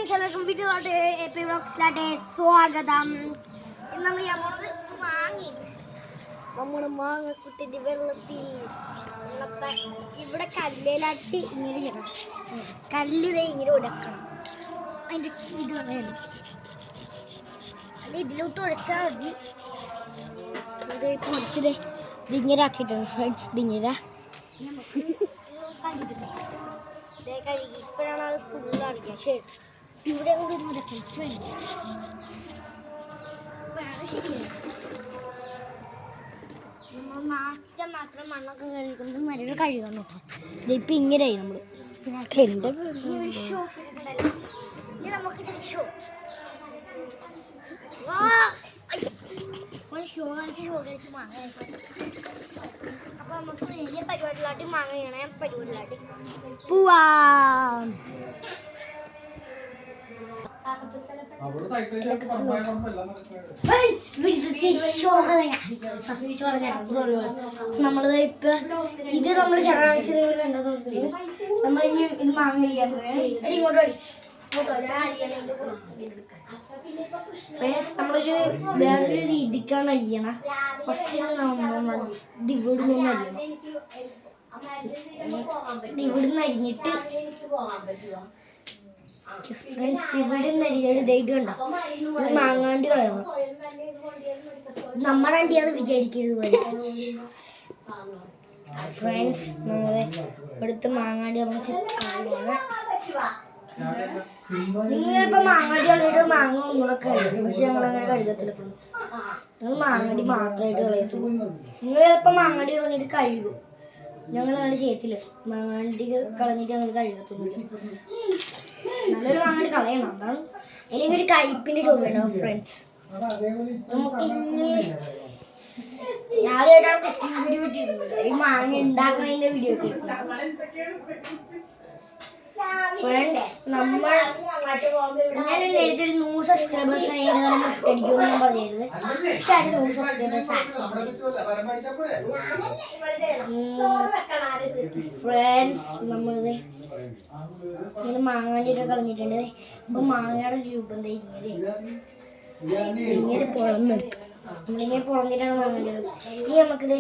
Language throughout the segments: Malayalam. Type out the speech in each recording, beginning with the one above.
ഫ്രണ്ട്സ് എല്ലാവർക്കും വീട്ടിലോട്ട് എപി വ്ളോഗ്സിലോട്ട് സ്വാഗതം. ഇന്ന് നമ്മൾ നമ്മുടെ മാങ്ങക്കുട്ടിൻ്റെ വെള്ളത്തിൽ ഇവിടെ കല്ലിലാട്ടി ഇങ്ങനെ ചെയ്യണം. കല്ലിതേ ഇങ്ങനെ ഉടക്കണം. അതിൻ്റെ ഇത് പറയണം. അല്ല ഇതിലോട്ട് ഉടച്ചാൽ മതി. കുറച്ചത് ഇതിങ്ങനെ ആക്കിയിട്ടുണ്ട് ഫ്രണ്ട്സ്. ഇതിങ്ങനെ കഴുകി ഇപ്പോഴാണ് അത് ഫുള്ള് അടിക്കുക. ശേഷം ഇവിടെ കൂടി നടക്കും ഫ്രണ്ട്സ്. നമ്മൾ മാത്രം മണ്ണൊക്കെ കഴുകുമ്പോൾ മരട് കഴുകണം കേട്ടോ. ഇതിപ്പോൾ ഇങ്ങനെയായി നമ്മൾ നമുക്ക് ഷോ കാണിച്ച് മാങ്ങ. അപ്പോൾ നമുക്ക് വലിയ പരിപാടിയിലായിട്ട് മാങ്ങ ചെയ്യണ പരിപാടിയിലായിട്ട് പോവാം. നമ്മളിത് ഇപ്പൊ ഇത് നമ്മൾ ചങ്ങാഴ്ച നിങ്ങൾ കണ്ടത് നമ്മളിനി ഇത് മാങ്ങ ചെയ്യാൻ പോവുകയാണ്. ഇങ്ങോട്ടോ നമ്മളൊരു വേറൊരു രീതിക്കാണ് അരിയണം. ഫസ്റ്റ് ഇവിടുന്ന് അരിയണം. ഇവിടുന്ന് അരിഞ്ഞിട്ട് ഫ്രണ്ട്സ് ഇവിടുന്ന് അരിഞ്ഞിട്ട് ഇത് കണ്ടോ ഇത് മാങ്ങാണ്ടി കളയണം. നമ്മുടെ അണ്ടിയാന്ന് വിചാരിക്കരുത് പോലെ ഫ്രണ്ട്സ്. നമ്മള് ഇവിടുത്തെ മാങ്ങാണ്ടി നമുക്ക് നിങ്ങളിപ്പോ മാങ്ങാടി കളയിട്ട് മാങ്ങ ഒന്നുകൂടെ കഴിയും. പക്ഷെ ഞങ്ങളങ്ങനെ കഴുകത്തില്ല ഫ്രണ്ട്സ്. ഞങ്ങൾ മാങ്ങാടി മാത്രമായിട്ട് കളയത്തുള്ളൂ. നിങ്ങൾ ചിലപ്പോൾ മാങ്ങാടി കളഞ്ഞിട്ട് കഴുകും. ഞങ്ങൾ അങ്ങനെ ചെയ്യത്തില്ല. മാങ്ങാണ്ടി കളഞ്ഞിട്ട് ഞങ്ങൾ കഴുകത്തൊന്നുമില്ല. നല്ലൊരു മാങ്ങാടി കളയണം. അതാണ് അല്ലെങ്കിൽ ഒരു കയ്പിൻ്റെ ചോദ്യമുണ്ടാവും ഫ്രണ്ട്സ്. നമുക്ക് ആദ്യമായിട്ടാണ് കുക്കിംഗ് വീഡിയോ ഇട്ടിരുന്നത്. ഈ മാങ്ങ ഉണ്ടാക്കുന്നതിൻ്റെ വീഡിയോ ഒക്കെ ഇട്ടിട്ടുണ്ട് ഫ്രണ്ട്സ്. ഞാൻ നേരത്തെ ഒരു 100 സബ്സ്ക്രൈബേഴ്സ് അടിക്കുമെന്ന് ഞാൻ പറഞ്ഞിരുന്നത്. പക്ഷെ അത് 100 സബ്സ്ക്രൈബേഴ്സ് ഫ്രണ്ട്സ്. നമ്മളിത് ഇങ്ങനെ മാങ്ങാണ്ടിയൊക്കെ കളഞ്ഞിട്ടുണ്ട്. അപ്പൊ മാങ്ങയുടെ രൂപം ഇങ്ങനെ പൊളന്നെടുക്കും. നമ്മളിങ്ങനെ പൊളന്നിട്ടാണ് മാങ്ങാണ്ടിയത്. ഇനി നമുക്കിത്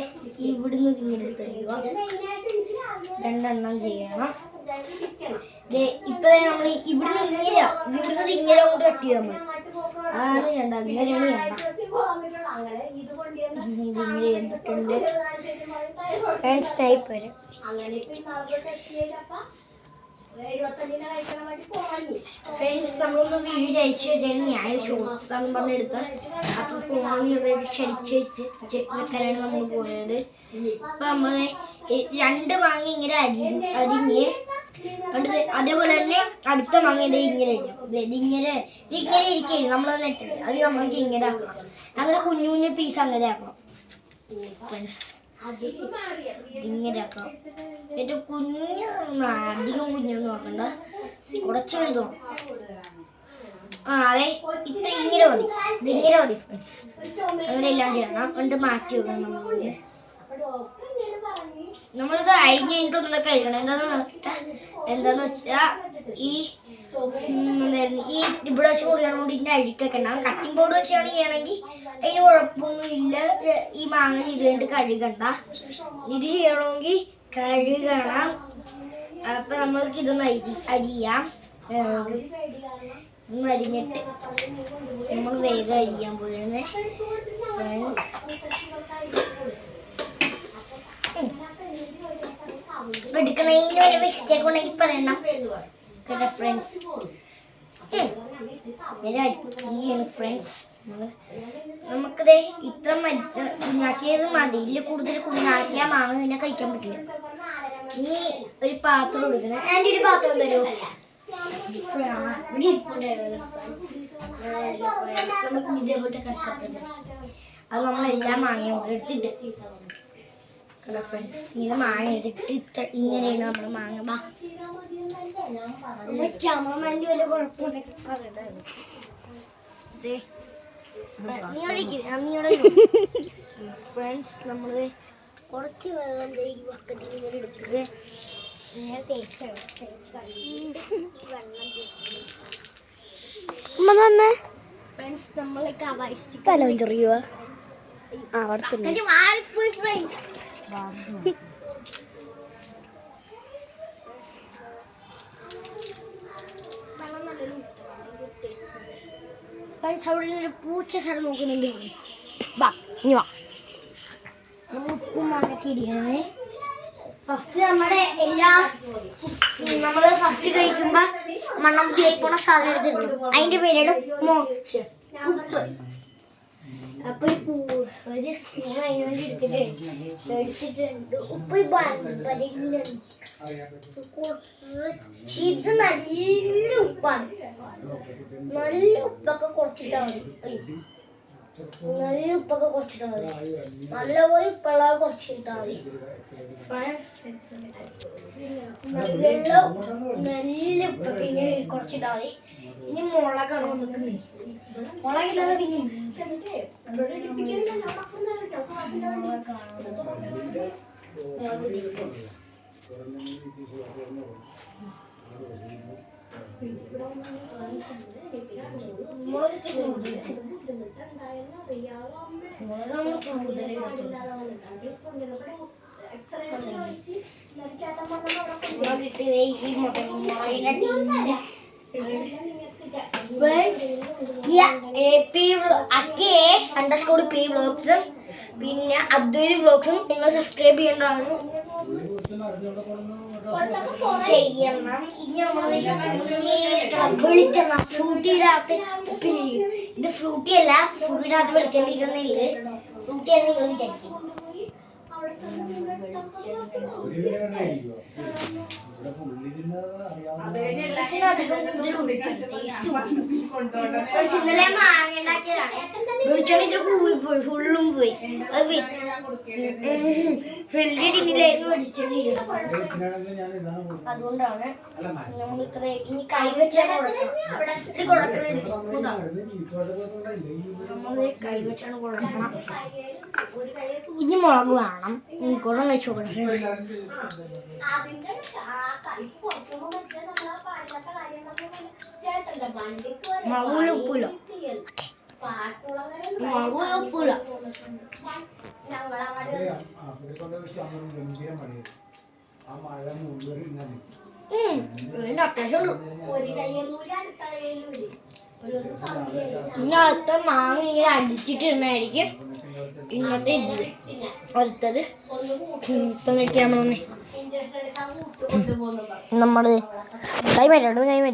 ഇവിടുന്ന് ഇങ്ങനെ തരിക. 2 ചെയ്യണം. ഇപ്പൊ നമ്മൾ ഇവിടുന്ന് ഇങ്ങനെ കൊണ്ട് കട്ട് ചെയ്ത് നമ്മൾ അതാണ് ചെയ്യണ്ട. അങ്ങനെയാണ് ചെയ്യേണ്ടിട്ടുണ്ട് ഫ്രണ്ട്സ്. ടൈപ്പ് വരെ ഫ്രണ്ട്സ് നമ്മളൊന്ന് വീഡിയോ ചരിച്ച് വെച്ചാൽ ഞാൻ ഷോർട്സ് ആണെന്ന് പറഞ്ഞെടുത്ത. അപ്പോൾ ഫോണിൽ ചരിച്ച് വെച്ച് വെക്കാനാണ് നമ്മൾ പോയത്. ഇപ്പം നമ്മൾ 2 മാങ്ങ ഇങ്ങനെ അരിഞ്ഞ് അതേപോലെ തന്നെ അടുത്ത മാങ്ങ ഇത് ഇങ്ങനെ ഇതിങ്ങനെ ഇരിക്കുകയാണ്. നമ്മളൊന്ന് എടുത്തില്ല അത് നമ്മൾക്ക് ഇങ്ങനെ ആക്കണം. അങ്ങനെ കുഞ്ഞു കുഞ്ഞു പീസ് അങ്ങനെ ആക്കണം ഇങ്ങനെ ആക്കണം. ഏറ്റവും കുഞ്ഞ് അധികം കുഞ്ഞൊന്നും നോക്കണ്ട, കുറച്ച് വലുതോണം. അതെ ഇങ്ങനെ മതി. ഇതിങ്ങനെ മതി ഫ്രണ്ട്സ്. അങ്ങനെ എല്ലാം ചെയ്യണം. കൊണ്ട് മാറ്റി വെക്കണം. നമ്മളിത് അരിഞ്ഞ് കഴിഞ്ഞിട്ടൊന്നുകൂടെ കഴിക്കണം. എന്താന്ന് വെച്ചാൽ ഈ ഇവിടെ വെച്ച് മുറിയാണെങ്കിൽ ഇതിൻ്റെ അഴുക്കൊക്കെ ഉണ്ടാകും. കട്ടിംഗ് ബോർഡ് വെച്ചാണ് ചെയ്യണമെങ്കിൽ അതിന് കുഴപ്പമൊന്നുമില്ല. ഈ മാങ്ങ ചെയ്ത് കഴിഞ്ഞിട്ട് കഴുകണ്ട. ഇത് ചെയ്യണമെങ്കിൽ കഴുകണം. അപ്പം നമ്മൾക്ക് ഇതൊന്ന് അരിയാം. ഒന്ന് അരിഞ്ഞിട്ട് നമ്മൾ വേഗം അരിയാൻ പോയിരുന്നേ. എടുക്കുന്നതിന് ഒരു മിസ്റ്റേക്ക് ഉണ്ടെങ്കിൽ പറയണം കേട്ടോ ഫ്രണ്ട്സ്. ഫ്രണ്ട്സ് നമുക്കിത് ഇത്ര കുഞ്ഞാക്കിയത് മതി. ഇതിൽ കൂടുതൽ കുഞ്ഞാക്കിയാൽ മാങ്ങ പിന്നെ കഴിക്കാൻ പറ്റില്ല. ഇനി ഒരു പാത്രം എടുക്കണം. എൻ്റെ ഒരു പാത്രം തരുമോ? നമുക്ക് ഇതേപോലത്തെ കട്ടത്തുണ്ട്. അത് നമ്മളെല്ലാം മാങ്ങയും എടുത്തിട്ട് ഫ്രണ്ട്സ് ഇങ്ങനെ മാങ്ങ എടുത്തിട്ട് ഇങ്ങനെയാണ് നമ്മൾ മാങ്ങ. ക്യാമറമാൻ്റെ വല്ല കുഴപ്പമുണ്ടെങ്കിൽ പറയണ്ടായിരുന്നു. ഫ്രണ്ട്സ് നമ്മൾ കുറച്ച് വെള്ളം ഈ ബക്കറ്റിൽ ഇങ്ങനെ എടുക്കുക. ഇങ്ങനെ തേച്ചാണ് വെള്ളം ഫ്രണ്ട്സ് നമ്മളൊക്കെ ചെറിയ അവിടെ പൂച്ച സ്ഥലം നോക്കുന്നുണ്ട്. വാ ഇനി വാ, ഉപ്പും മണ്ണൊക്കെ ഇടിക്കണേ. ഫസ്റ്റ് നമ്മള് ഫസ്റ്റ് കഴിക്കുമ്പോ മണ്ണമ്പി ആയി പോണ സാധനം എടുത്തിരുന്നു. അതിന്റെ പേരാണ് ഉപ്പ്. അപ്പൊ ഒരു സ്പൂൺ അതിനുവേണ്ടി എടുത്തിട്ടുണ്ട്. ഉപ്പ് ഇത് നല്ല ഉപ്പാണ്. നല്ല ഉപ്പൊക്കെ കുറച്ചിട്ടാ മതി. നല്ല ഉപ്പൊക്കെ കുറച്ചിട്ടാ മതി. നല്ലപോലെ ഉപ്പുള്ള കുറച്ചിട്ടാ മതി. നല്ല ഉപ്പൊക്കെ ഇങ്ങനെ കുറച്ചിട്ടാ മതി. ഇനി മുളകാണ് കൊടുക്കുന്നത്. മുളകില്ലാതെ പിന്നെ പിന്നെ അദ്വൈത് വ്ളോഗ്സും നിങ്ങൾ സബ്സ്ക്രൈബ് ചെയ്യേണ്ടതാണ്, ചെയ്യണം. ഇനി വെളിച്ചെണ്ണ ഫ്രൂട്ടിയിടാത്ത ഉപ്പില്ല. ഇത് ഫ്രൂട്ടി അല്ല, ഫ്രൂട്ടിയിടാത്ത വെളിച്ചെണ്ണ ഇടുന്നില്ല. ഫ്രൂട്ടി എന്ന് നിങ്ങൾ വിചാരിക്കും. ഇന്നലെ മാങ്ങ ഉണ്ടാക്കിയതാണ്. വെളിച്ചെണ്ണ ഇച്ചിരി കൂടിപ്പോയി, ഫുള്ളും പോയി. അത് വലിയ ടിന്നിലായിരുന്നു വെളിച്ചെണ്ണ ഇരുന്നത്. അതുകൊണ്ടാണ് നമ്മൾ ഇനി കൈ വെച്ചാണ് നമ്മള് കൈ വെച്ചാണ് കൊടുക്കണം. ഇനി മുളക് വേണം. കുറെ വെച്ച് കൊടുക്കണം. മുളകും ഉപ്പില്ല. മുളകും ഉപ്പില്ല. ഇനി അടുത്ത മാങ്ങ ഇങ്ങനെ അടിച്ചിട്ടിരുന്നായിരിക്കും ഇന്നത്തെ ഇത്. അടുത്തത് നമ്മള് കൈമാറ്റം